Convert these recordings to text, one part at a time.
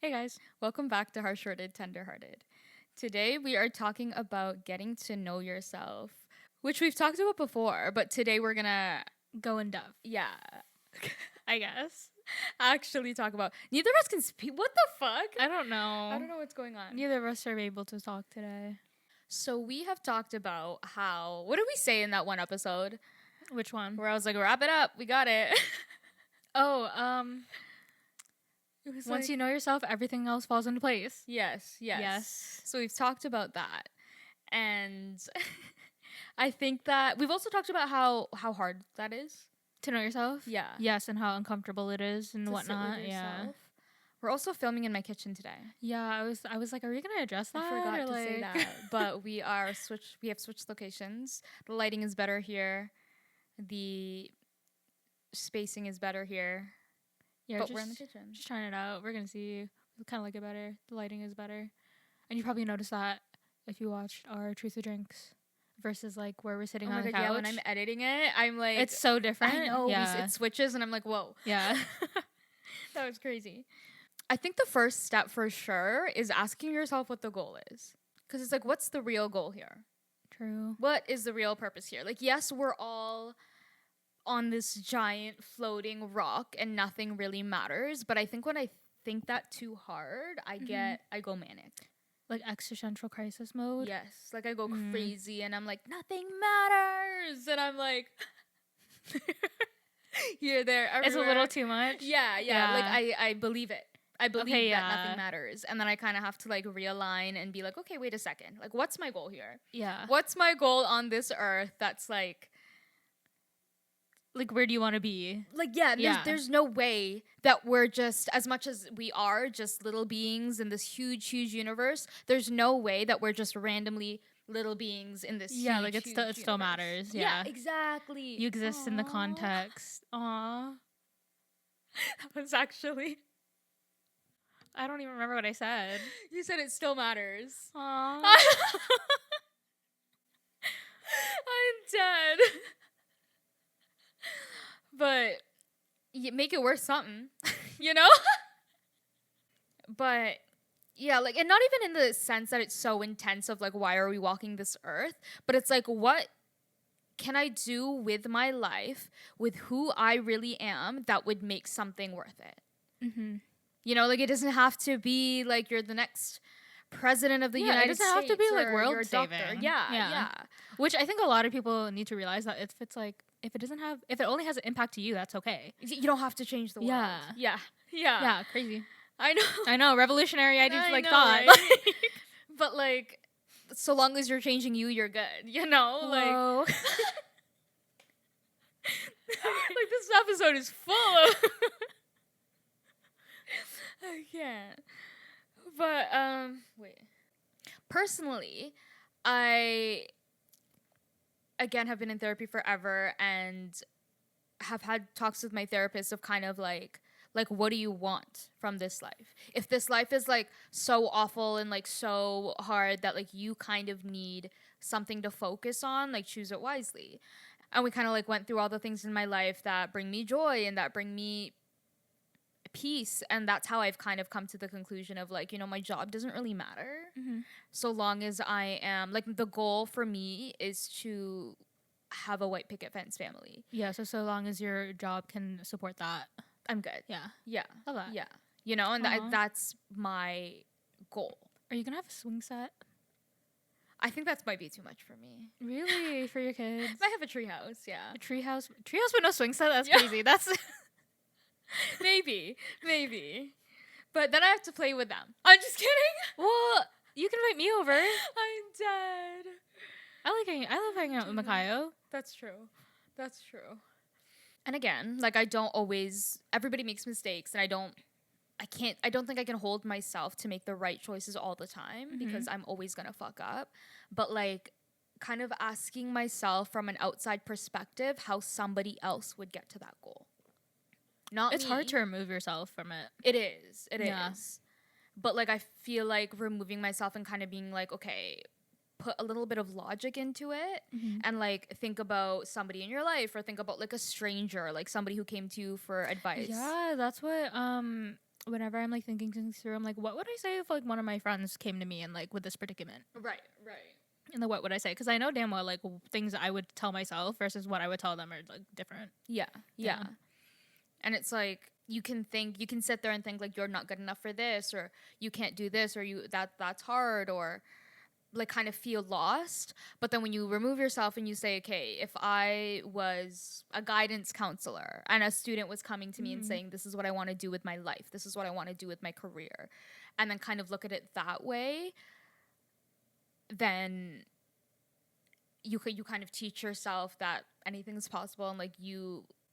Hey guys, welcome back to Harsh-Hearted Tenderhearted. Today we are talking about getting to know yourself, which we've talked about before, but today we're gonna, go in depth. yeah, I guess, actually talk about. Neither of us can speak. What the fuck? I don't know. I don't know what's going on. Neither of us are able to talk today. So we have talked about how. What did we say in that one episode Which one? where I was like, "Wrap it up, we got it." Oh, It was once like- you know yourself, everything else falls into place. Yes. So we've talked about that. And I think that we've also talked about how hard that is. To know yourself? Yeah. Yes, and how uncomfortable it is and To sit whatnot. with Yeah. yourself. We're also filming in my kitchen today. Yeah, I was like, are we gonna address that? I forgot or to say like- that. But we have switched locations. The lighting is better here. The spacing is better here. Yeah, But we're in the kitchen. just trying it out. We're gonna see. We kind of like it better. The lighting is better, and you probably noticed that if you watched our Truth or Drinks versus like where we're sitting Oh on my the god, couch. yeah, when I'm editing it, I'm like, it's so different. I know, Yeah. it switches and I'm like, whoa. Yeah. That was crazy. I think the first step for sure is asking yourself what the goal is. Because it's like, what's the real goal here? True. What is the real purpose here? Like, yes, we're all on this giant floating rock and nothing really matters. But I think when I think that too hard, I go manic. Like existential crisis mode. Yes. Like I go crazy and I'm like, nothing matters. And I'm like, here, there, everywhere. It's a little too much. Yeah. Like I believe it. I believe Okay, that yeah. nothing matters. And then I kind of have to like realign and be like, okay, wait a second. Like, what's my goal here? Yeah. What's my goal on this earth that's like, Where do you want to be? yeah, there's no way that we're just, as much as we are just little beings in this huge, huge universe, there's no way that we're just randomly little beings in this Yeah, huge, like it huge still universe. matters. Yeah. Exactly. You exist in the Aw. context. Aw. That was actually, I don't even remember what I said. you said it still matters. Aw. I'm dead. But you make it worth something, you know? But yeah, like, and not even in the sense that it's so intense of like, why are we walking this earth? But it's like, what can I do with my life, with who I really am, that would make something worth it? Mm-hmm. You know, like, it doesn't have to be like you're the next president of the United States. It doesn't have to be like or world you're a doctor. saving. Yeah. Which I think a lot of people need to realize that if it's like, if it only has an impact to you, that's okay. You don't have to change the world. Yeah. Yeah, crazy. I know. I know, revolutionary ideas I like know, thought. right? But like, so long as you're changing you, you're good. You know, Whoa. like this episode is full of. I can't. But wait. Personally, I again have been in therapy forever and have had talks with my therapist of kind of like what do you want from this life? If this life is like so awful and like so hard that like you kind of need something to focus on, like choose it wisely. And we kind of like went through all the things in my life that bring me joy and that bring me peace, and that's how I've kind of come to the conclusion of like, you know, my job doesn't really matter so long as I am like, the goal for me is to have a white picket fence family. Yeah, so long as your job can support that. I'm good. Yeah. Love that. Yeah. You know, and that's my goal. Are you gonna have a swing set? I think that might be too much for me. Really? For your kids? I have a treehouse, yeah. A treehouse with no swing set? That's Yeah. crazy. That's maybe. But then I have to play with them. I'm just kidding. well, you can invite me over. I'm dead. I love hanging out with Makayo. That's true. And again, like, I don't always, everybody makes mistakes, and I don't think I can hold myself to make the right choices all the time because I'm always gonna fuck up. But like, kind of asking myself from an outside perspective how somebody else would get to that goal. Not It's me. hard to remove yourself from it. It is. Yeah. But like, I feel like removing myself and kind of being like, okay, put a little bit of logic into it and like think about somebody in your life, or think about like a stranger, like somebody who came to you for advice. Yeah, that's what whenever I'm like thinking things through, I'm like, what would I say if like one of my friends came to me and like with this predicament? Right. And then what would I say? Because I know damn well like things I would tell myself versus what I would tell them are like different. Yeah. And it's like you can sit there and think like you're not good enough for this, or you can't do this, or that's hard, or like kind of feel lost. But then when you remove yourself and you say, okay, if I was a guidance counselor and a student was coming to me and saying, this is what I want to do with my life, this is what I want to do with my career, and then kind of look at it that way, then you kind of teach yourself that anything is possible, and like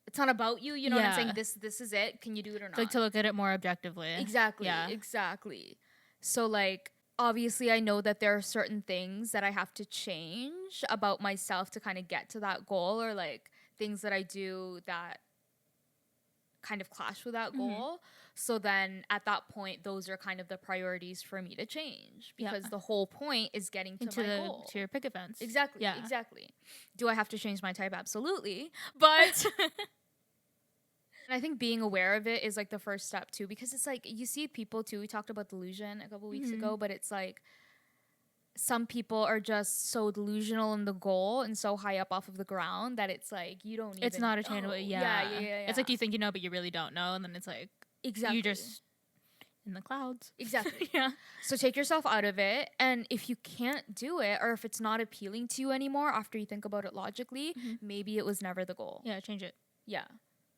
it's not about you, you know what I'm saying? This is it. Can you do it or not? Like to look at it more objectively. Exactly. Yeah. Exactly. So like obviously I know that there are certain things that I have to change about myself to kind of get to that goal, or like things that I do that kind of clash with that goal. So then at that point, those are kind of the priorities for me to change, because the whole point is getting to my goal. To your picket fence. Exactly. Yeah. Exactly. Do I have to change my type? Absolutely. But and I think being aware of it is like the first step too, because it's like you see people too. We talked about delusion a couple weeks ago, but it's like some people are just so delusional in the goal and so high up off of the ground that it's like you don't even it's not attainable. Yeah. It's like you think you know, but you really don't know, and then it's like exactly you just in the clouds. Exactly. Yeah. So take yourself out of it, and if you can't do it, or if it's not appealing to you anymore after you think about it logically, maybe it was never the goal. Yeah, change it. Yeah.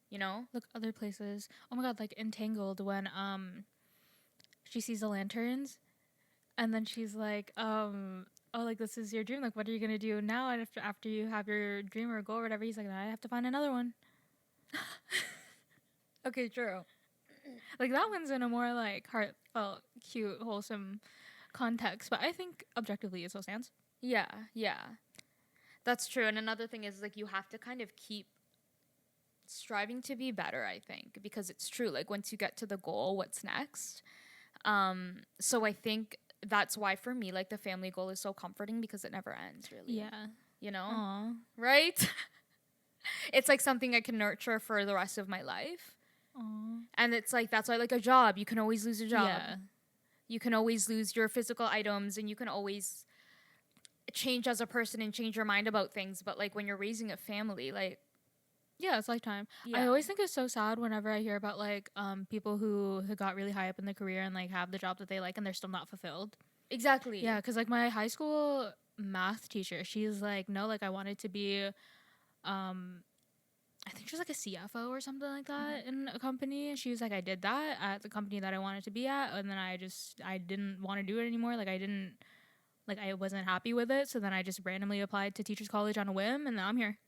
You know? Look other places. Oh my god, like Entangled, when she sees the lanterns and then she's like, oh, like this is your dream, like what are you gonna do now after you have your dream or goal or whatever? He's like, I have to find another one. Okay, true. Like that one's in a more like heartfelt, cute, wholesome context, but I think objectively it still stands. Yeah. That's true. And another thing is like you have to kind of keep striving to be better, I think, because it's true. Like once you get to the goal, what's next? So I think that's why for me, like the family goal is so comforting, because it never ends, really. Yeah. You know? Aww. Right? It's like something I can nurture for the rest of my life. Aww. And it's like, that's why like a job, you can always lose a job. Yeah. You can always lose your physical items, and you can always change as a person and change your mind about things. But like when you're raising a family, like, yeah, it's lifetime. Yeah. I always think it's so sad whenever I hear about like people who got really high up in their career and like have the job that they like and they're still not fulfilled. Exactly. Yeah, because like my high school math teacher, she's like, no, like I wanted to be, I think she was like a CFO or something like that in a company. And she was like, I did that at the company that I wanted to be at, and then I didn't want to do it anymore. Like I wasn't happy with it, so then I just randomly applied to teachers college on a whim, and now I'm here.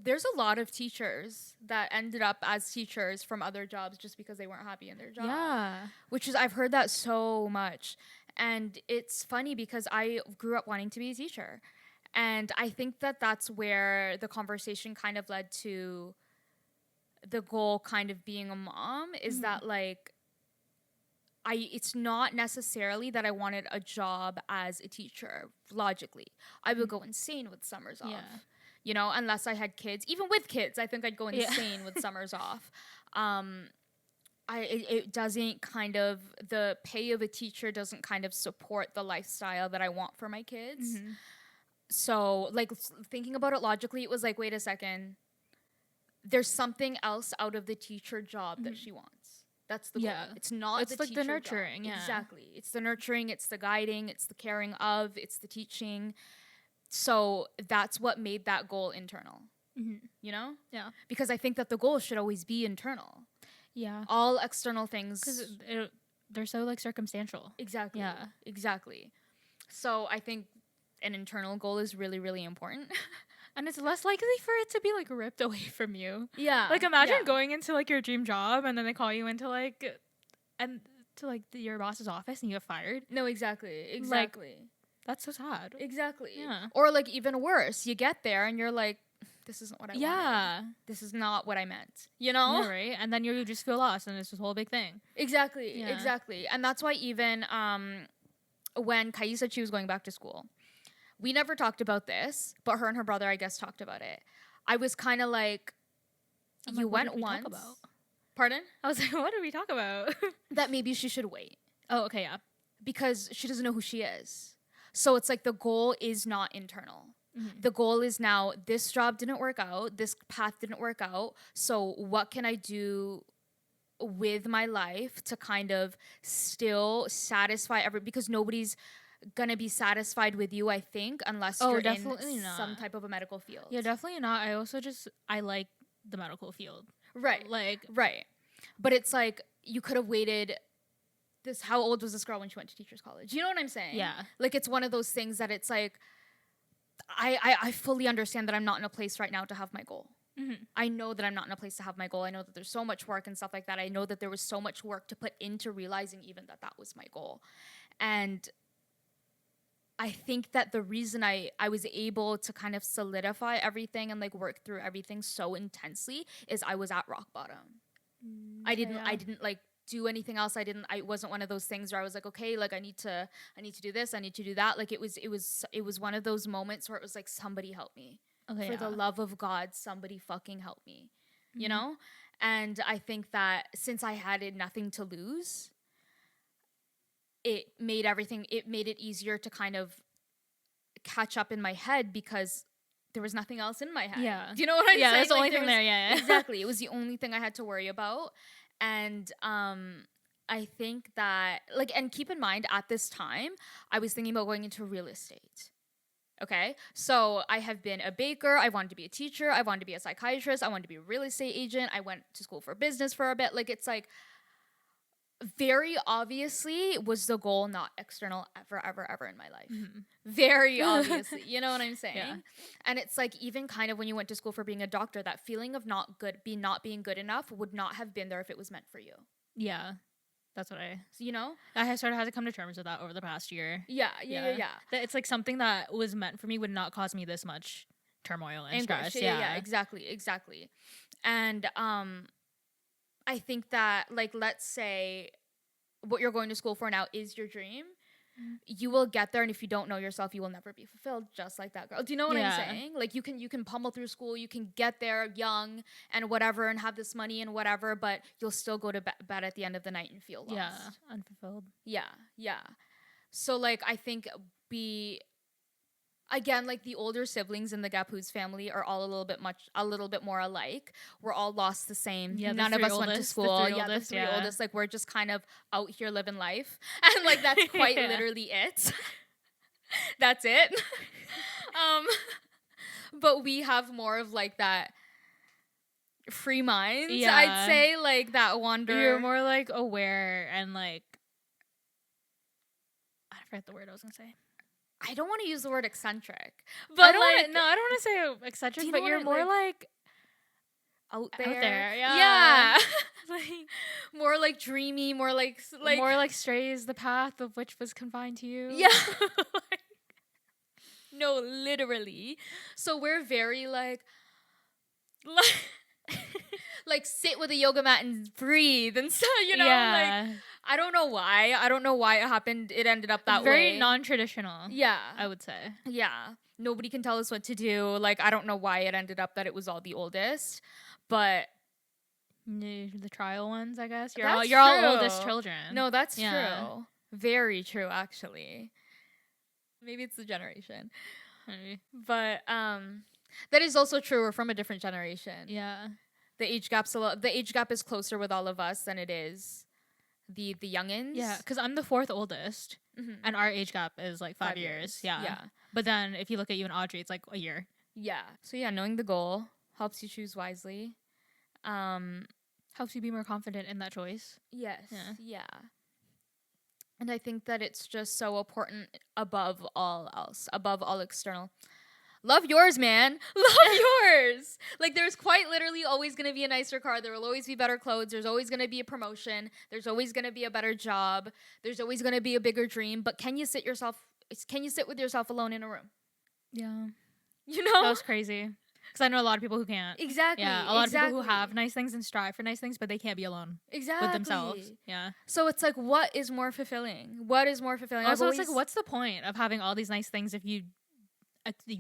There's a lot of teachers that ended up as teachers from other jobs just because they weren't happy in their job. Yeah. I've heard that so much. And it's funny because I grew up wanting to be a teacher. And I think that that's where the conversation kind of led to the goal kind of being a mom, is that like, it's not necessarily that I wanted a job as a teacher, logically. I would go insane with summers off. You know, unless I had kids. Even with kids, I think I'd go insane with summers off. It doesn't kind of, the pay of a teacher doesn't kind of support the lifestyle that I want for my kids. So, like, thinking about it logically, it was like, wait a second. There's something else out of the teacher job that she wants. That's the goal. It's not it's the like teacher the nurturing. job. Exactly. It's the nurturing, it's the guiding, it's the caring of, it's the teaching. So that's what made that goal internal, you know? Yeah. Because I think that the goal should always be internal. Yeah. All external things. Because they're so, like, circumstantial. Exactly. Yeah. Exactly. So I think an internal goal is really, really important. And it's less likely for it to be, like, ripped away from you. Yeah. Like, imagine going into, like, your dream job and then they call you into, like, your boss's office and you get fired. No, exactly. Exactly. Like, that's so sad. Exactly. Yeah. Or like even worse, you get there and you're like, this isn't what I wanted. This is not what I meant. You know? Yeah, right? And then you just feel lost and it's this whole big thing. Exactly. Yeah. Exactly. And that's why even when Kaira said she was going back to school, we never talked about this, but her and her brother, I guess, talked about it. I was kind of like, you went once. Pardon? I was like, what did we talk about? That maybe she should wait. Oh, okay, yeah. Because she doesn't know who she is. So it's like the goal is not internal. Mm-hmm. The goal is now, this job didn't work out. This path didn't work out. So what can I do with my life to kind of still satisfy because nobody's gonna be satisfied with you, I think, unless you're definitely in not. some type of a medical field. Yeah, definitely not. I like the medical field. Right. Like, right. But it's like, you could have waited how old was this girl when she went to teachers college? You know what I'm saying? Yeah. Like, it's one of those things that it's like, I fully understand that I'm not in a place right now to have my goal. Mm-hmm. I know that I'm not in a place to have my goal. I know that there's so much work and stuff like that. I know that there was so much work to put into realizing even that was my goal. And I think that the reason I was able to kind of solidify everything and like work through everything so intensely is I was at rock bottom. I didn't like do anything else. I wasn't one of those things where I was like, okay, like I need to do this, I need to do that. Like it was one of those moments where it was like, somebody help me. Okay, For the love of God, somebody fucking help me. You know? And I think that since I had nothing to lose, it made it easier to kind of catch up in my head because there was nothing else in my head. Yeah. Do you know what I'm saying? Yeah, that's the like, only thing there, yeah. Exactly. It was the only thing I had to worry about. And I think that, like, and keep in mind, at this time, I was thinking about going into real estate. Okay, so I have been a baker. I wanted to be a teacher. I wanted to be a psychiatrist. I wanted to be a real estate agent. I went to school for business for a bit. Like, it's like, very obviously was the goal not external ever in my life. Mm-hmm. Very obviously. You know what I'm saying? Yeah. And it's like, even kind of when you went to school for being a doctor, that feeling of not being good enough would not have been there if it was meant for you. Yeah. That's what you know? I have sort of had to come to terms with that over the past year. Yeah. That it's like something that was meant for me would not cause me this much turmoil and stress. Yeah, exactly. And I think that, like, let's say what you're going to school for now is your dream. Mm-hmm. You will get there, and if you don't know yourself, you will never be fulfilled, just like that girl. Do you know what I'm saying? Like, you can pummel through school, you can get there young and whatever and have this money and whatever, but you'll still go to bed at the end of the night and feel lost. Yeah, unfulfilled. Yeah. So, like, I think again, like, the older siblings in the Gapoos family are all a little bit more alike. We're all lost the same. Yeah, none of us went to school. The three oldest. Like, we're just kind of out here living life, and like that's quite literally it. That's it. But we have more of like that free minds. Yeah. I'd say, like, that wander. You're more like aware and like, I forget the word I was gonna say. I don't want to use the word eccentric, but I don't want to say eccentric, but you're more like out there. Yeah. Like, more like dreamy, more like strays the path of which was confined to you. Yeah. No, literally. So we're very like sit with a yoga mat and breathe and stuff, you know? Yeah. Like, I don't know why it happened. It ended up that very way. Very non-traditional. Yeah. I would say. Yeah. Nobody can tell us what to do. Like, I don't know why it ended up that it was all the oldest, but the trial ones, I guess. You're all oldest children. No, that's true. Very true, actually. Maybe it's the generation. Maybe. But that is also true. We're from a different generation. Yeah. The age gap is closer with all of us than it is the youngins. Yeah, because I'm the fourth oldest, and our age gap is like 5 years. Yeah. But then if you look at you and Audrey, it's like a year. Yeah. So yeah, knowing the goal helps you choose wisely. Helps you be more confident in that choice. Yes. Yeah. And I think that it's just so important above all else, above all external. Love yours, man. Love yours. Like, there's quite literally always going to be a nicer car. There will always be better clothes. There's always going to be a promotion. There's always going to be a better job. There's always going to be a bigger dream. But can you sit with yourself alone in a room? Yeah. You know? That was crazy. Because I know a lot of people who can't. Exactly. Yeah, a lot of people who have nice things and strive for nice things, but they can't be alone. Exactly. With themselves. Yeah. So it's like, what is more fulfilling? Also, it's like, what's the point of having all these nice things if you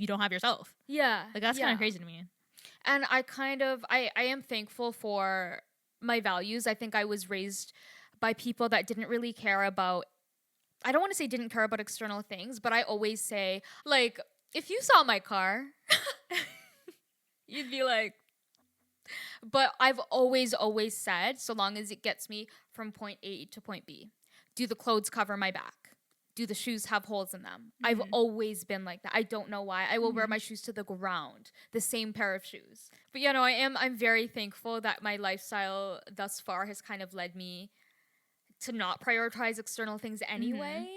don't have yourself? Yeah. Like, that's kind of crazy to me. And I am thankful for my values. I think I was raised by people that didn't really care about, I don't want to say didn't care about external things, but I always say, like, if you saw my car, you'd be like, but I've always said, so long as it gets me from point A to point B, do the clothes cover my back? Do the shoes have holes in them? I've always been like that. I don't know why. I will wear my shoes to the ground, the same pair of shoes. But you know, I'm very thankful that my lifestyle thus far has kind of led me to not prioritize external things anyway.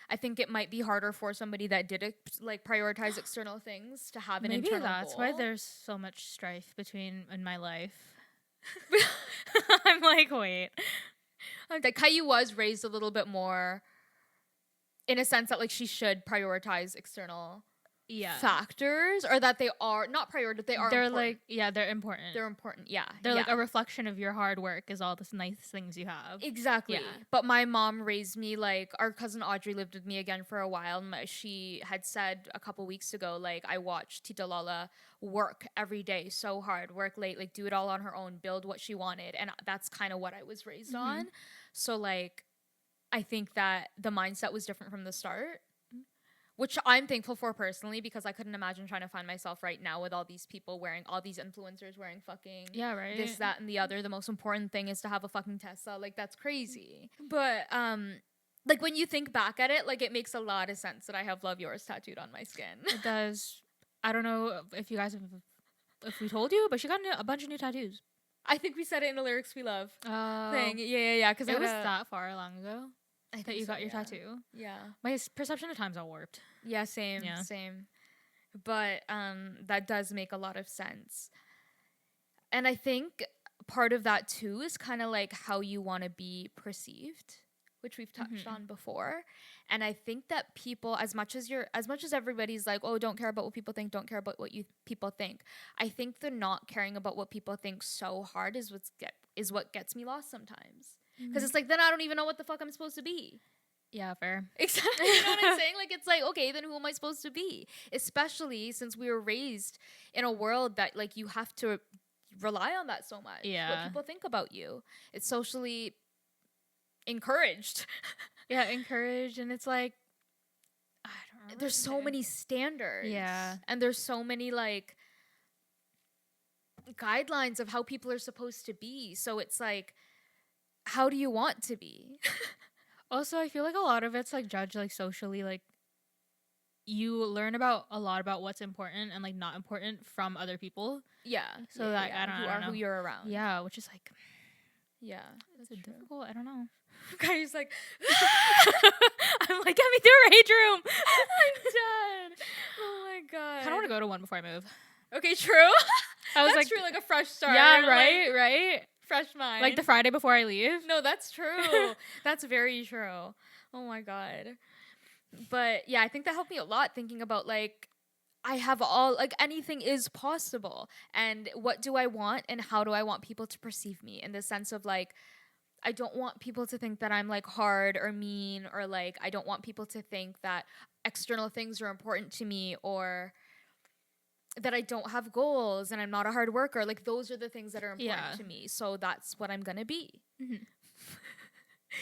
I think it might be harder for somebody that did like prioritize external things to have an Maybe internal that's goal. why there's so much strife in my life. I'm like, wait. Like Caillou was raised a little bit more in a sense that like she should prioritize external factors, or that they are not priority. They're important. Like, yeah, they're important. They're important. Yeah. They're like a reflection of your hard work is all the nice things you have. Exactly. Yeah. But my mom raised me, like, our cousin Audrey lived with me again for a while. And she had said a couple weeks ago, like, I watched Tita Lala work every day so hard, work late, like do it all on her own, build what she wanted. And that's kind of what I was raised on. So like, I think that the mindset was different from the start, which I'm thankful for personally, because I couldn't imagine trying to find myself right now with all these people wearing, all these influencers wearing fucking this, that, and the other. The most important thing is to have a fucking Tesla. Like, that's crazy. But, like, when you think back at it, like, it makes a lot of sense that I have Love Yours tattooed on my skin. It does. I don't know if you guys have, if we told you, but she got a bunch of new tattoos. I think we said it in the Lyrics We Love thing. Yeah. Because it was that far long ago. I think that you got your yeah. tattoo. Yeah. My perception of time's all warped. Yeah, same. But that does make a lot of sense. And I think part of that too is kind of like how you want to be perceived, which we've touched on before. And I think that people, as much as everybody's like, oh, don't care about what people think, don't care about what people think, I think the not caring about what people think so hard is what gets me lost sometimes. Because it's like, then I don't even know what the fuck I'm supposed to be. Yeah, fair. Exactly. You know what I'm saying? Like, it's like, okay, then who am I supposed to be? Especially since we were raised in a world that, like, you have to rely on that so much. Yeah. What people think about you. It's socially encouraged. Yeah, encouraged. And it's like, I don't know. There's so many standards. Yeah. And there's so many, like, guidelines of how people are supposed to be. So it's like, how do you want to be? Also, I feel like a lot of it's like judged like socially, like you learn about a lot about what's important and like not important from other people. Yeah. So that I don't know who you're around. Yeah, which is like, yeah, that's difficult. I don't know. Guy's like, I'm like, get me through a rage room. I'm dead. Oh my god. I kind of want to go to one before I move. Okay, true. I was that's like, true, like a fresh start. Yeah, right, like, right. Fresh mind. Like the Friday before I leave. No, that's true. That's very true. Oh my god. But yeah, I think that helped me a lot, thinking about like, I have all, like, anything is possible. And what do I want and how do I want people to perceive me, in the sense of like, I don't want people to think that I'm like hard or mean, or like, I don't want people to think that external things are important to me, or that I don't have goals and I'm not a hard worker. Like, those are the things that are important to me. So that's what I'm going to be.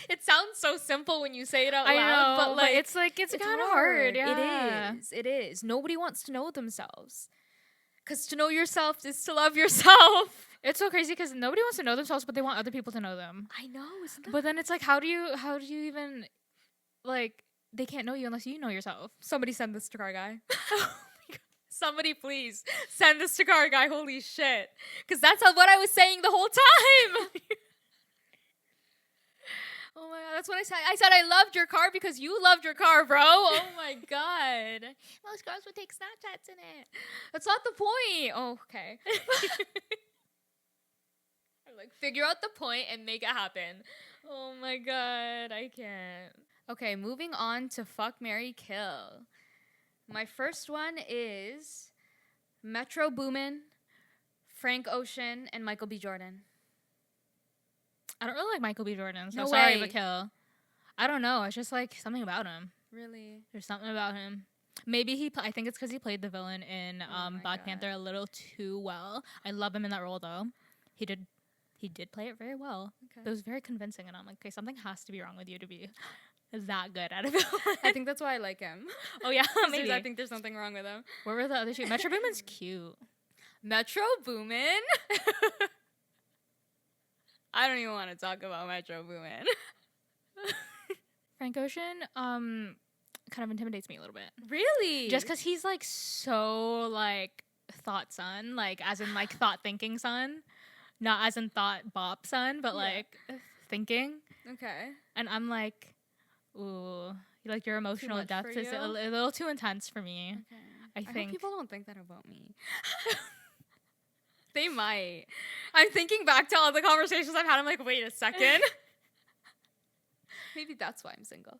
It sounds so simple when you say it out loud, but like, it's kind of hard. Yeah. It is. Nobody wants to know themselves. Because to know yourself is to love yourself. It's so crazy because nobody wants to know themselves, but they want other people to know them. I know. Isn't that? But then it's like, how do you even, like, they can't know you unless you know yourself. Somebody send this to Car Guy. Somebody please send this to Car Guy. Holy shit. Because that's what I was saying the whole time. Oh my god, that's what I said. I said I loved your car because you loved your car, bro. Oh my god. Most girls would take Snapchats in it. That's not the point. Oh, okay. I'm like, figure out the point and make it happen. Oh my god, I can't. Okay, moving on to Fuck, Marry, Kill. My first one is Metro Boomin, Frank Ocean, and Michael B. Jordan. I don't really like Michael B. Jordan, so No sorry, way. but kill. I don't know. It's just like something about him. Really? There's something about him. Maybe I think it's because he played the villain in Black Panther a little too well. I love him in that role though. He he did play it very well. Okay. It was very convincing, and I'm like, okay, something has to be wrong with you to be that good at a villain. I think that's why I like him. Oh yeah, maybe. I think there's something wrong with him. What were the other two? Metro Boomin's cute. Metro Boomin? I don't even want to talk about Metro Boomin. Frank Ocean, kind of intimidates me a little bit. Really? Just because he's like so like thought son, like as in like thought thinking son, not as in thought bop son, but like thinking. Okay. And I'm like, ooh, like your emotional depth is a little too intense for me. Okay. I think hope people don't think that about me. They might. I'm thinking back to all the conversations I've had. I'm like, wait a second. Maybe that's why I'm single.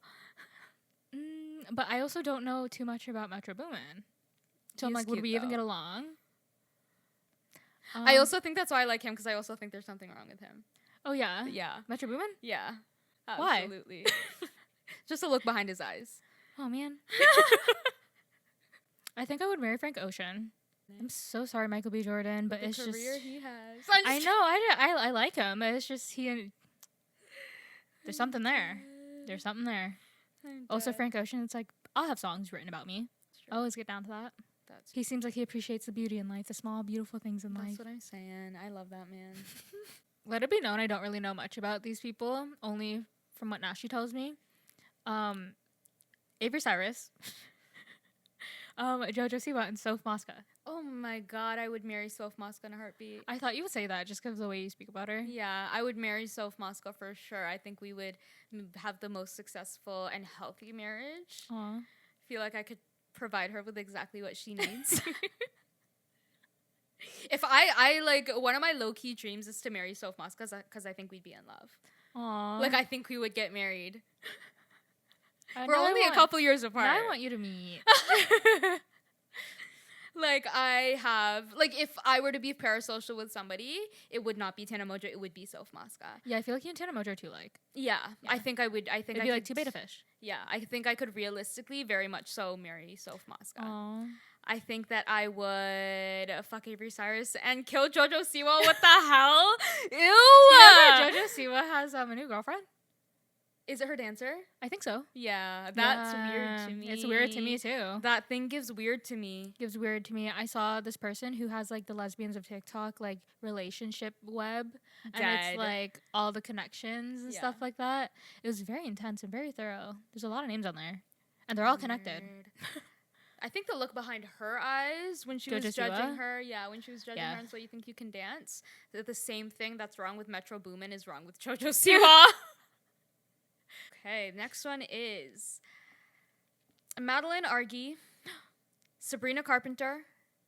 But I also don't know too much about Metro Boomin. So I'm like, would we even get along? I also think that's why I like him, because I also think there's something wrong with him. Oh, yeah? Yeah. Metro Boomin? Yeah. Why? Absolutely. Just a look behind his eyes. Oh, man. I think I would marry Frank Ocean. I'm so sorry, Michael B. Jordan, but it's just... The career he has. I know, I like him. It's just there's something there. There's something there. Also, Frank Ocean, it's like, I'll have songs written about me. I always get down to that. He seems like he appreciates the beauty in life, the small, beautiful things in life. That's what I'm saying. I love that man. Let it be known I don't really know much about these people, only from what Nashi tells me. Avery Cyrus, Jojo Siwa, and Soph Mosca. Oh my god, I would marry Soph Mosca in a heartbeat. I thought you would say that just because of the way you speak about her. Yeah, I would marry Soph Mosca for sure. I think we would have the most successful and healthy marriage. Aww. I feel like I could provide her with exactly what she needs. If I like, one of my low-key dreams is to marry Soph Mosca, because I think we'd be in love. Aww. Like, I think we would get married. We're only a couple years apart. Now I want you to meet. Like, I have... Like, if I were to be parasocial with somebody, it would not be Tana Mojo, it would be Soph Mosca. Yeah, I feel like you and Tana Mojo are too like. Yeah, I think I would... It'd be like two beta fish. Yeah, I think I could realistically very much so marry Soph Mosca. Aww. I think that I would fuck Avery Cyrus and kill Jojo Siwa. What the hell? Ew! Yeah, Jojo Siwa has a new girlfriend. Is it her dancer? I think so. Yeah, that's weird to me. It's weird to me too. That thing gives weird to me. Gives weird to me. I saw this person who has like the lesbians of TikTok like relationship web, and it's like all the connections and stuff like that. It was very intense and very thorough. There's a lot of names on there, and they're all connected. I think the look behind her eyes when she was judging her, when she was judging her, and so you think you can dance. The same thing that's wrong with Metro Boomin is wrong with Jojo Siwa. Okay, next one is Madeline Argy, Sabrina Carpenter,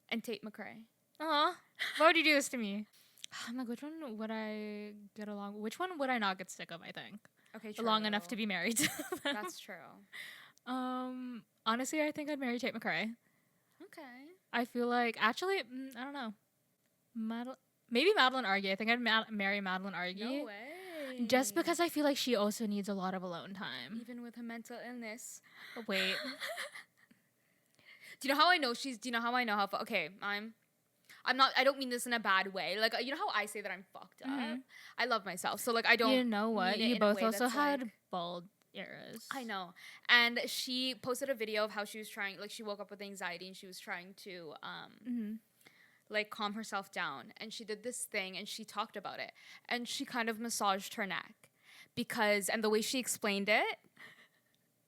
and Tate McRae. Aw, why would you do this to me? I'm like, which one would I get along? Which one would I not get sick of? I think. Okay, true. Long enough to be married to them. That's true. Honestly, I think I'd marry Tate McRae. Okay. I feel like I don't know. Maybe Madeline Argy. I think I'd marry Madeline Argy. No way. Just because I feel like she also needs a lot of alone time. Even with her mental illness. Oh, wait. Do you know how I know okay, I don't mean this in a bad way. Like, you know how I say that I'm fucked up? Mm-hmm. I love myself. So, like, I don't... You know what? You both also had bald eras. I know. And she posted a video of how she was trying... Like, she woke up with anxiety and she was trying to... like, calm herself down. And she did this thing and she talked about it. And she kind of massaged her neck. Because... And the way she explained it...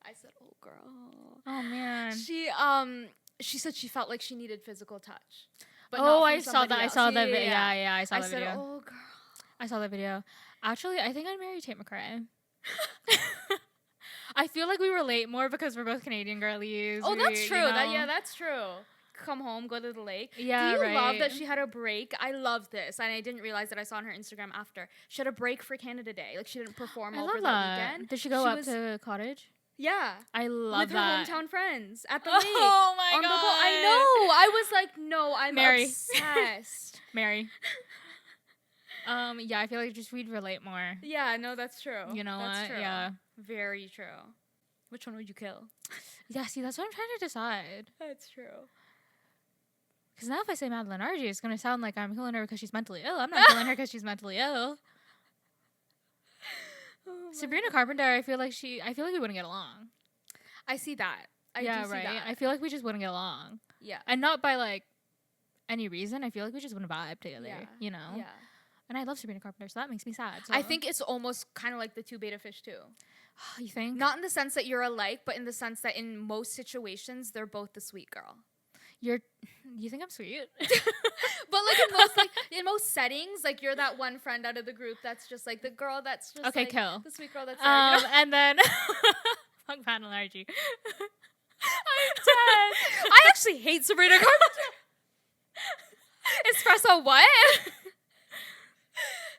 I said, oh, girl. Oh, man. She said she felt like she needed physical touch. But I saw that. I saw that video. Yeah, I saw that video. I said, oh, girl. I saw that video. Actually, I think I'd marry Tate McRae. I feel like we relate more because we're both Canadian girlies. Oh, that's true. You know? That's true. Come home, go to the lake. Yeah, do you love that she had a break? I love this, and I didn't realize that I saw on her Instagram after. She had a break for Canada Day. Like, she didn't perform over the weekend. Did she go up to Cottage? Yeah. I love that. With her hometown friends at the lake. Oh, my God. I know. I was like, no, I'm obsessed. Mary. Yeah, I feel like we'd relate more. Yeah, no, that's true. You know that's what? True. Yeah. Very true. Which one would you kill? Yeah, see, that's what I'm trying to decide. That's true. Because now if I say Madeline RG, it's going to sound like I'm killing her because she's mentally ill. I'm not killing her because she's mentally ill. Oh Sabrina Carpenter, I feel like we wouldn't get along. I see that. I do see that. I feel like we just wouldn't get along. Yeah. And not by like any reason. I feel like we just wouldn't vibe together, you know? Yeah. And I love Sabrina Carpenter, so that makes me sad. So. I think it's almost kind of like the two beta fish too. You think? Not in the sense that you're alike, but in the sense that in most situations, they're both the sweet girl. You think I'm sweet? But in most settings, like you're that one friend out of the group that's just like the girl that's just okay, like kill. the sweet girl that's there, you know? And then fuck Madeline RG. I'm dead. I actually hate Sabrina Carpenter. Espresso what?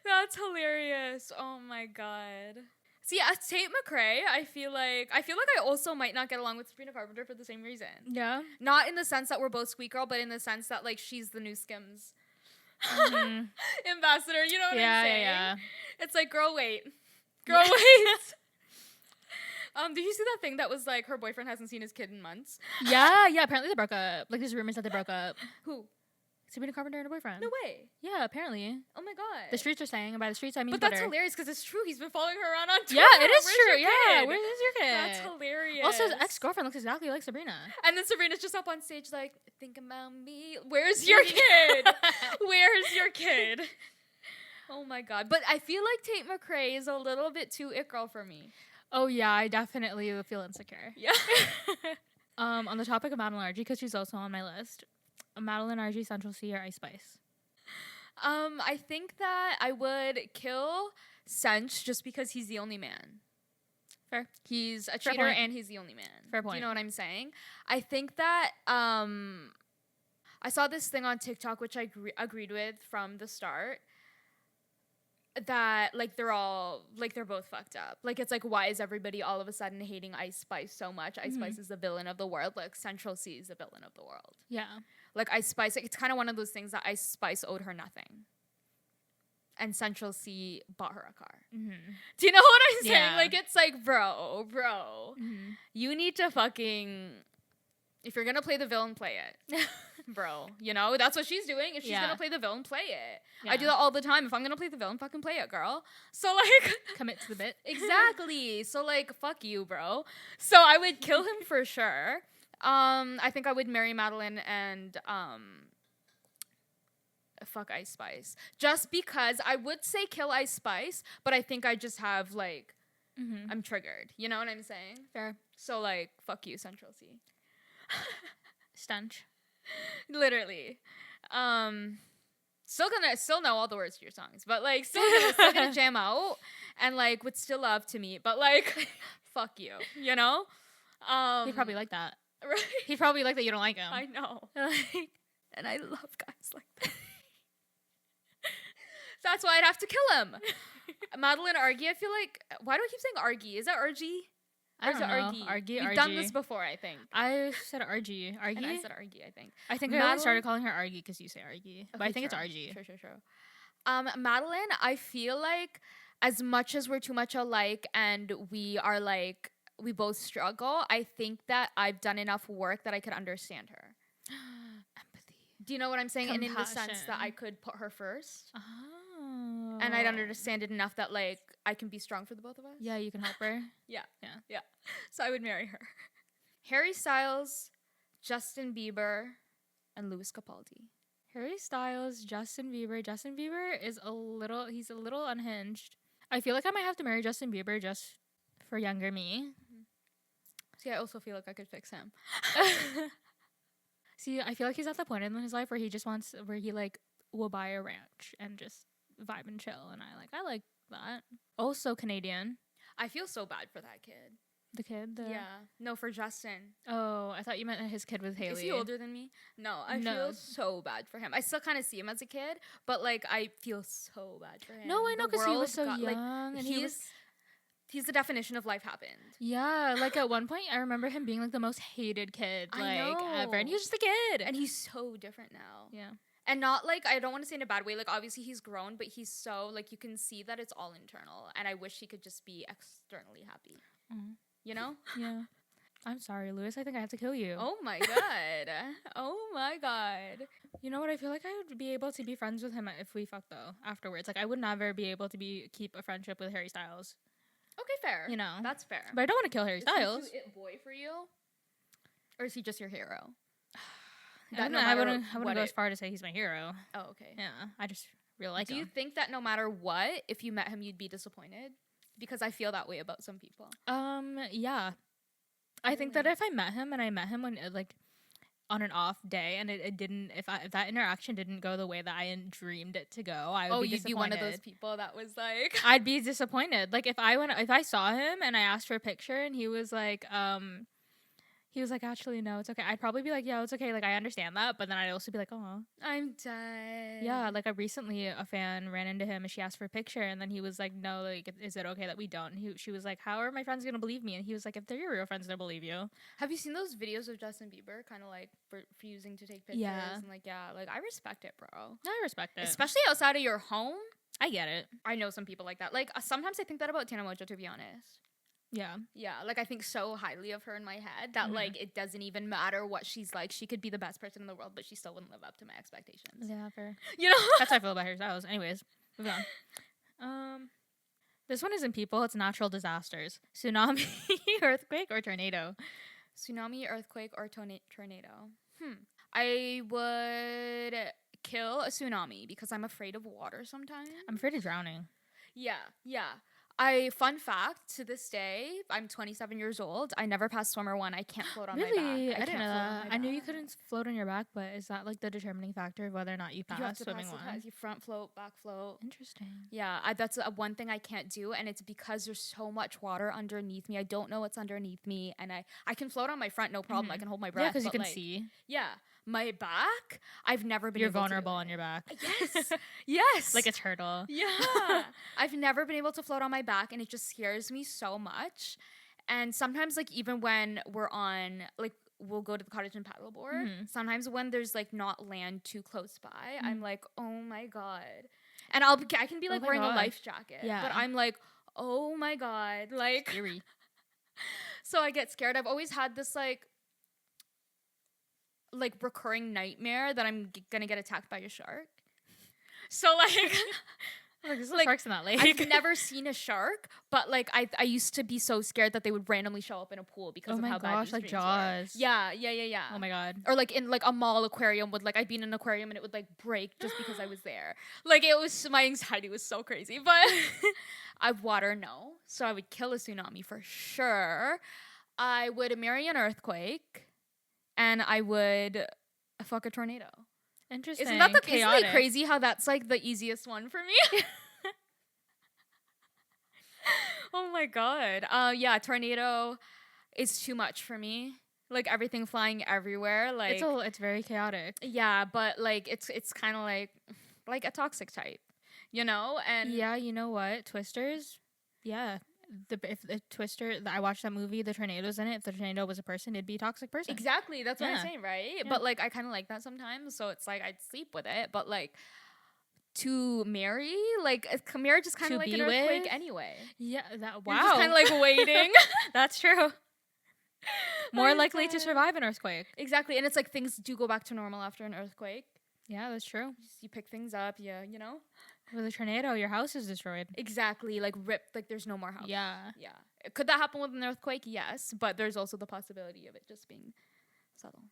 That's hilarious. Oh my god. See, as Tate McRae, I feel like I also might not get along with Sabrina Carpenter for the same reason. Yeah. Not in the sense that we're both sweet girl, but in the sense that like she's the new Skims ambassador. You know what I'm saying? Yeah. It's like, girl, wait. Girl, wait. Did you see that thing that was like her boyfriend hasn't seen his kid in months? Yeah. Apparently they broke up. Like there's rumors that they broke up. Who? Sabrina Carpenter and her boyfriend. No way. Yeah, apparently. Oh my god. The streets are saying, and by the streets I mean But Twitter. that's hilarious because it's true. He's been following her around on Twitter. Yeah, it is Where's true. your Yeah, kid? where is your kid? That's hilarious. Also, his ex-girlfriend looks exactly like Sabrina. And then Sabrina's just up on stage like, think about me. Where's your kid? Where's your kid? Oh my god. But I feel like Tate McRae is a little bit too it girl for me. Oh yeah, I definitely feel insecure. Yeah. On the topic of Madeline RG, because she's also on my list. Madeline RG, Central C, or Ice Spice? I think that I would kill Sench just because he's the only man. Fair. He's a Fair cheater point. and he's the only man. Fair point. Do you know what I'm saying? I think that I saw this thing on TikTok which I agreed with from the start. That like they're both fucked up. Like it's like, why is everybody all of a sudden hating Ice Spice so much? Ice Spice is the villain of the world. Like Central C is the villain of the world. Yeah. Like Ice Spice, like, it's kind of one of those things that Ice Spice owed her nothing, and Central C bought her a car. Mm-hmm. Do you know what I'm saying? Yeah. Like it's like, bro, you need to fucking, if you're gonna play the villain, play it. Bro, you know, that's what she's doing. If she's gonna play the villain, play it. Yeah. I do that all the time. If I'm gonna play the villain, fucking play it, girl. So like, commit to the bit. Exactly. So like, fuck you, bro. So I would kill him for sure. I think I would marry Madeline and fuck Ice Spice. Just because I would say kill Ice Spice, but I think I just have like, I'm triggered. You know what I'm saying? Fair. So like, fuck you, Central C. Stench. Literally. Still know all the words to your songs, but like still gonna jam out and like would still love to meet, but like fuck you, you know? He'd probably like that. Right? He'd probably like that you don't like him. I know. And I love guys like that. That's why I'd have to kill him. Madeline Argy, I feel like, why do I keep saying Argy? Is that Argy? I don't know. Argy. We've done this before, I think. I said Argy. Argy? And I said Argy, I think. I think I only started calling her Argy because you say Argy. But I think it's Argy. Sure. Madeline, I feel like as much as we're too much alike and we are like, we both struggle, I think that I've done enough work that I could understand her. Empathy. Do you know what I'm saying? Compassion. And in the sense that I could put her first. Oh. And I'd understand it enough that like I can be strong for the both of us. Yeah, you can help her. Yeah. So I would marry her. Harry Styles, Justin Bieber, and Louis Capaldi. Harry Styles, Justin Bieber. Justin Bieber is he's a little unhinged. I feel like I might have to marry Justin Bieber just for younger me. See, I also feel like I could fix him. See, I feel like he's at the point in his life where he like will buy a ranch and just vibe and chill, and I like that. Also Canadian. I feel so bad for that kid. The kid? Yeah. No, for Justin. Oh, I thought you meant his kid with Haley. Is he older than me? No, I feel so bad for him. I still kind of see him as a kid, but like I feel so bad for him. No, I know, because he was so young, like, and he's the definition of life happened. Yeah, like at one point I remember him being like the most hated kid ever, and he was just a kid, and he's so different now. Yeah. And not like, I don't want to say in a bad way, like obviously he's grown, but he's so like, you can see that it's all internal, and I wish he could just be externally happy. You know? Yeah. I'm sorry, Lewis. I think I have to kill you. Oh my god. Oh my god. You know what? I feel like I would be able to be friends with him if we fucked though afterwards. Like I would never be able to keep a friendship with Harry Styles. Okay, fair. You know, that's fair. But I don't want to kill Harry Styles. Is he too it boy for you, or is he just your hero? I wouldn't go as far to say he's my hero. Oh, okay. Yeah, I just really like him. Do you think that no matter what, if you met him, you'd be disappointed? Because I feel that way about some people. Yeah. I think that if I met him and I met him when like on an off day and it didn't, if that interaction didn't go the way that I dreamed it to go, I would be disappointed. You'd be one of those people that was like, I'd be disappointed. Like if I saw him and I asked for a picture and he was like, actually, no, it's okay. I'd probably be like, yeah, it's okay. Like, I understand that. But then I'd also be like, oh, I'm dead. Yeah, like, recently a fan ran into him and she asked for a picture. And then he was like, no, like, is it okay that we don't? And she was like, how are my friends going to believe me? And he was like, if they're your real friends, they'll believe you. Have you seen those videos of Justin Bieber kind of like refusing to take pictures? Yeah. And like, yeah, like, I respect it, bro. I respect it. Especially outside of your home. I get it. I know some people like that. Like, sometimes I think that about Tana Mojo, to be honest. Yeah. Yeah, like I think so highly of her in my head that like it doesn't even matter what she's like. She could be the best person in the world, but she still wouldn't live up to my expectations. Yeah, fair. You know? That's how I feel about Harry Styles. Anyways, move on. This one isn't people, it's natural disasters. Tsunami, earthquake, or tornado? Tsunami, earthquake, or tornado? I would kill a tsunami because I'm afraid of water sometimes. I'm afraid of drowning. Yeah. Fun fact, to this day, I'm 27 years old. I never passed swimmer one. I can't float on my back. Really? I didn't know that. I knew you couldn't float on your back, but is that like the determining factor of whether or not you pass swimming one? You front float, back float. Interesting. Yeah, that's one thing I can't do, and it's because there's so much water underneath me. I don't know what's underneath me, and I can float on my front, no problem. I can hold my breath. Yeah, because you can see. Yeah. My back, I've never been able to. You're vulnerable on your back. Yes. Yes. Like a turtle. Yeah. I've never been able to float on my back, and it just scares me so much. And sometimes, like, even when we're on, like, we'll go to the cottage and paddleboard. Sometimes when there's, like, not land too close by, I'm like, oh my God. And I can be, like, wearing a life jacket. Yeah. But I'm like, oh my God. Like. Scary. So I get scared. I've always had this, like recurring nightmare that I'm gonna get attacked by a shark. So like there's sharks in that lake. I've never seen a shark, but like I used to be so scared that they would randomly show up in a pool because of how bad these like dreams Jaws. were. Yeah. Oh my God. Or like in like a mall aquarium would I'd be in an aquarium and it would like break just because I was there. Like it was, my anxiety was so crazy. But water, no. So I would kill a tsunami for sure. I would marry an earthquake. And I would fuck a tornado. Interesting. Isn't it crazy how that's like the easiest one for me? Oh my God. Yeah, tornado is too much for me. Like everything flying everywhere. Like it's very chaotic. Yeah, but like it's kind of like a toxic type, you know? And yeah, you know what? Twisters. Yeah. If the Twister, I watched that movie, the tornado's in it. If the tornado was a person, it'd be a toxic person. Exactly, that's what I'm saying, right? Yeah. But like I kind of like that sometimes, so it's like I'd sleep with it. But like to marry, like marriage is kind of like an earthquake anyway. Yeah, You're just kind of like waiting. That's true. More likely to survive an earthquake. Exactly, and it's like things do go back to normal after an earthquake. Yeah, that's true. You pick things up, you know? With a tornado, your house is destroyed. Exactly, like ripped, like there's no more house. Yeah. Could that happen with an earthquake? Yes, but there's also the possibility of it just being subtle.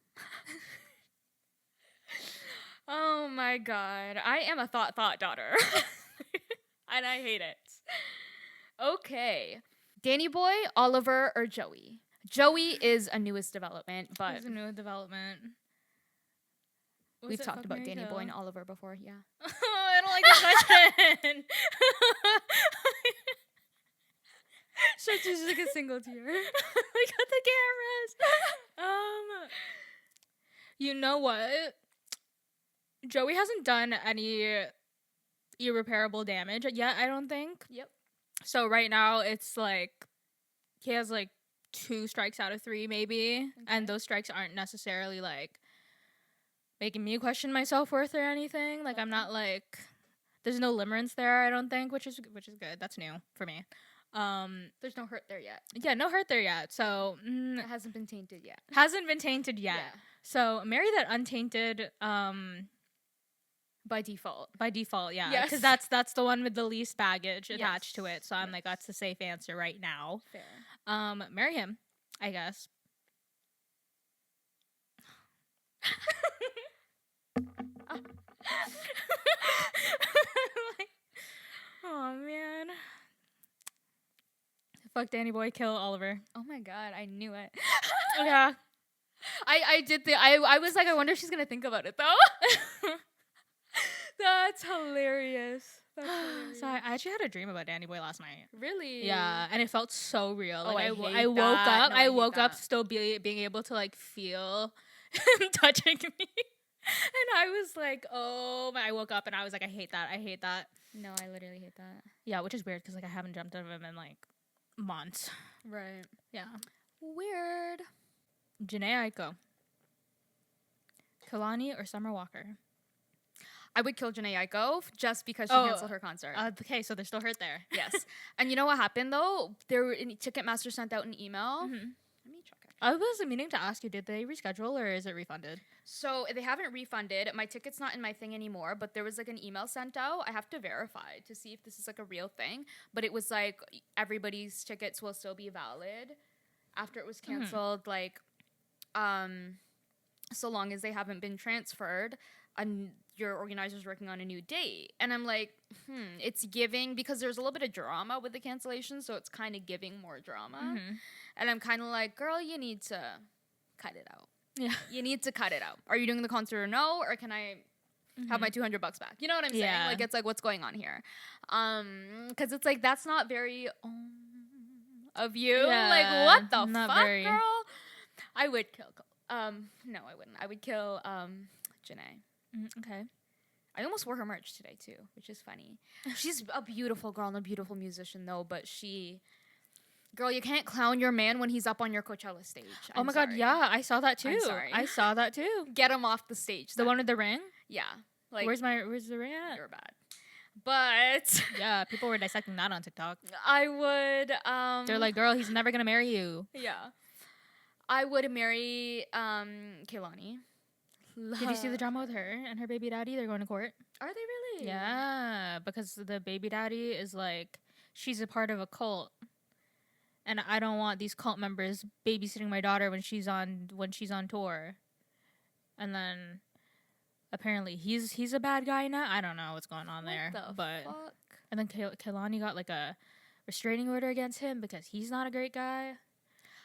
Oh my God. I am a thought daughter. And I hate it. Okay. Danny Boy, Oliver, or Joey? Joey is a newest development, but... It's a new development. We've talked about Danny Boy and Oliver before, yeah. I don't like this question. Such just like a single tear. Look at the cameras. You know what? Joey hasn't done any irreparable damage yet, I don't think. Yep. So right now it's like he has like 2 strikes out of 3 maybe, okay. And those strikes aren't necessarily like making me question my self-worth or anything. Like, okay. I'm not like, there's no limerence there, I don't think, which is good. That's new for me. There's no hurt there yet. Yeah, no hurt there yet. So It hasn't been tainted yet. hasn't been tainted yet. Yeah. So marry that untainted By default. by default, yeah. Yes. Because that's the one with the least baggage attached to it. So I'm like, that's the safe answer right now. Fair. Marry him, I guess. Like, oh man. Fuck Danny Boy, kill Oliver. Oh my god, I knew it. Yeah. I did I was like, I wonder if she's gonna think about it though. That's hilarious. That's hilarious. So I actually had a dream about Danny Boy last night. Really? Yeah, and it felt so real. Oh, Like I I hate woke that. up. No, I I hate woke up that. still being able to like feel him touching me, and I was like, oh my! I woke up and I was like, I hate that. I hate that. No, I literally hate that. Yeah, which is weird because like I haven't dreamt of him in like months. Right. Yeah. Weird. Janae Aiko, Kalani, or Summer Walker. I would kill Janae Aiko just because she Oh, canceled her concert. Okay, so there's still hurt there. Yes. And you know what happened though? Ticketmaster sent out an email. Mhm. Let me check it. I was meaning to ask you, did they reschedule or is it refunded? So they haven't refunded. My ticket's not in my thing anymore, but there was like an email sent out. I have to verify to see if this is like a real thing. But it was like everybody's tickets will still be valid after it was canceled. Like, so long as they haven't been transferred, and your organizer's working on a new date. And I'm like, it's giving, because there's a little bit of drama with the cancellation, so it's kind of giving more drama. And I'm kind of like, girl, you need to cut it out. Yeah. You need to cut it out. Are you doing the concert or no? Or can I have my $200 back? You know what I'm saying? Yeah. Like, it's like, what's going on here? Because it's like, that's not very of you. Yeah, Like, what the not fuck, very. girl? I would kill. No, I wouldn't. I would kill Janae. Okay. I almost wore her merch today too, which is funny. She's a beautiful girl and a beautiful musician though, but girl, you can't clown your man when he's up on your Coachella stage. Oh my god, yeah, I saw that too. I'm sorry. I saw that too. Get him off the stage. The one with the ring? Yeah. Like, Where's the ring at? you're bad. But Yeah, people were dissecting that on TikTok. I would They're like, girl, he's never gonna marry you. yeah. I would marry Kehlani. Did you see the drama with her and her baby daddy? They're going to court. Are they really? Yeah, because the baby daddy is like, she's a part of a cult, and I don't want these cult members babysitting my daughter when she's on tour. And then apparently he's a bad guy now. I don't know what's going on there, but fuck? and then Kehlani got like a restraining order against him because he's not a great guy.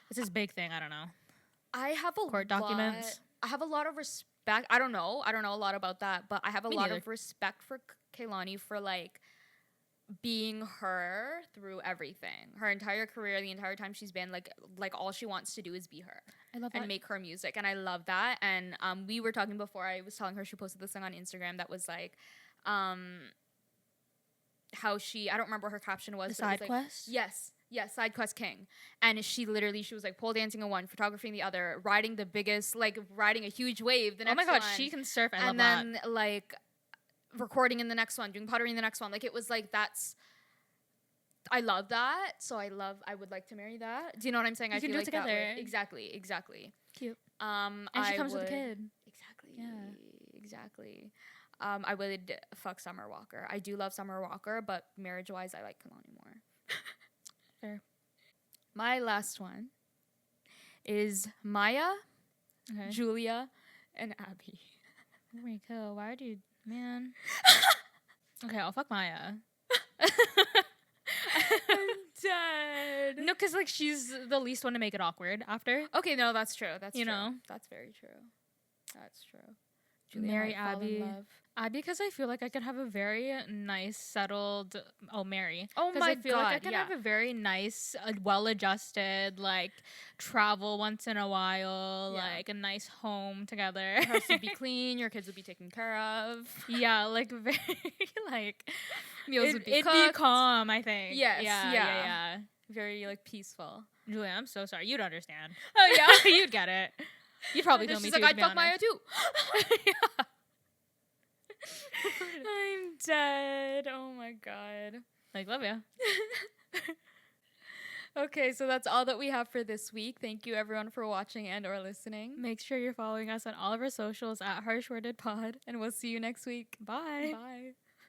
It's his big thing. I don't know. I have a Court documents. I have a lot of respect. I don't know a lot about that, but I have a Me lot neither. of respect for Kehlani for like being her through everything. Her entire career, the entire time she's been like all she wants to do is be her. I love And that. make her music, and I love that. And we were talking before. I was telling her she posted this thing on Instagram that was like, how I don't remember what her caption was. The but it was side like, quest? Yes, side quest king. And she was like pole dancing in one, photography in the other, riding a huge wave. The Oh next my god, one, she can surf. I love and that. then like recording in the next one, doing pottery in the next one. Like it was like I love that. So I would like to marry that. Do you know what I'm saying? You I can feel do it like that together. would, exactly. Cute. And And she comes with a kid. Exactly. Yeah. Exactly. I would fuck Summer Walker. I do love Summer Walker, but marriage-wise, I like Kehlani more. Fair. My last one is Maya, Okay. Julia, and Abby. Oh my god, why do you, man? Okay, I'll fuck Maya. I'm dead. No, because like she's the least one to make it awkward after. Okay, no, that's true. That's You true. know? That's very true. That's true. Marry might fall in Abby. love. Because I feel like I could have a very nice, settled. Oh, Mary. Oh 'Cause my I feel like I God, can yeah. have a very nice, well-adjusted, like travel once in a while, Yeah. like a nice home together. Your house would be clean. Your kids would be taken care of. Yeah, like very like Meals would be it'd cooked. be calm. I think. Yes, Yeah. yeah. Yeah. Very like peaceful. Julia, I'm so sorry. You'd understand. Oh yeah. You'd get it. You'd probably And kill me she's too. like, to I'd be fuck Maya honest. too. Yeah. I'm dead. Oh my god. Like, love ya. Okay, so that's all that we have for this week. Thank you everyone for watching and or listening. Make sure you're following us on all of our socials at HWTH Pod. And we'll see you next week. Bye. Bye.